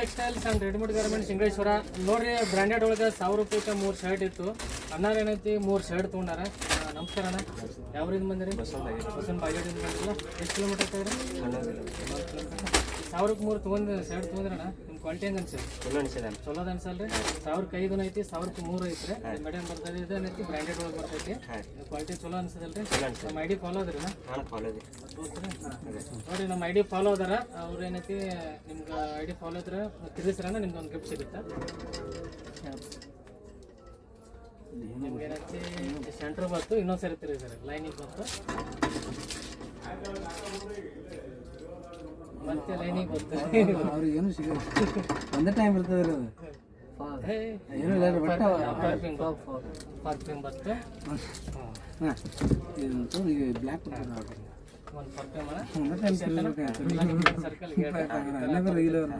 Textiles and readymade garments Ingleshwar ನೋಡ್ರಿ. Branded ಒಳಗೆ 1000 ರೂಪಾಯಿಗೆ 3 ಶರ್ಟ್ ಇತ್ತು. ಅಣ್ಣಾರ ಏನೈತಿ 3 ಶರ್ಟ್ ತೊಗೊಂಡಾರ. ನಮಸ್ಕಾರ ಅಣ್ಣ, ಯಾವ್ರಿಂದ ಬಂದಿರಿ? ಬಸವನ ಬಾಗೇಡಿಂದ ಬಂದಿಲ್ಲ. ಎಷ್ಟು ಕಿಲೋಮೀಟರ್ ಆಗ್ತಾಯಿರಿ? 1000ಕ್ಕೆ 3 ತೊಗೊಂಡು ಶರ್ಟ್ ತೊಗೊಂಡ್ರಣ್ಣ. ನಿಮ್ಮ ಕ್ವಾಲಿಟಿ ಹೆಂಗೆ ಅನ್ಸಿರಿ? ಚಲೋದ ಅನ್ಸಲ್ರಿ? 1000ಕ್ಕೆ 5 ಐತಿ, 1000ಕ್ಕೆ 3 ಐತ್ರಿ. ಮೇಡಮ್ ಬರ್ತದೆ, ಇದೇನೈತಿ ಬ್ರ್ಯಾಂಡೆಡ್ ಒಳಗೆ ಬರ್ತೈತಿ. ಕ್ವಾಲಿಟಿ ಚಲೋ ಅನ್ಸದಲ್ರಿ? ನಮ್ಮ ಐಡಿ ಫಾಲೋ ಅದ್ರಿ ನೋಡಿರಿ. ನಮ್ಮ ಐಡಿ ಫಾಲೋ ಅದಾರ. ಅವ್ರು ಏನೈತಿ ನಿಮ್ಗೆ ಐಡಿ ಫಾಲೋ ಇದ್ರೆ ತಿರ್ಗಿಸ್ರಣ್ಣ, ನಿಮ್ಗೆ ಒಂದು ಗಿಫ್ಟ್ ಸಿಗುತ್ತೆ. ನಿಮ್ಗೆ ಏನೈತಿ ಸೆಂಟ್ರ್ ಬಂತು, ಇನ್ನೊಂದು ಸರಿ ತಿರ್ಗಿಸ್ರಿ. ಲೈನಿಗೆ ಬಂತು, ಮತ್ತೆ ಲೈನಿಗೆ ಬಂತು. ಅವ್ರಿಗೆ ಏನು ಸಿಗ ಒಂದೇ ಟೈಮ್ ಇರ್ತದೆ ಅದು. ಏನು ಇಲ್ಲ ಪರ್ಫ್ಯೂಮ್ ಬಂತು. ಈಗ ಬ್ಲ್ಯಾಕ್ ಒಂದು ಪರ್ಫ್ಯೂಮ್ ಸರ್ಕಲ್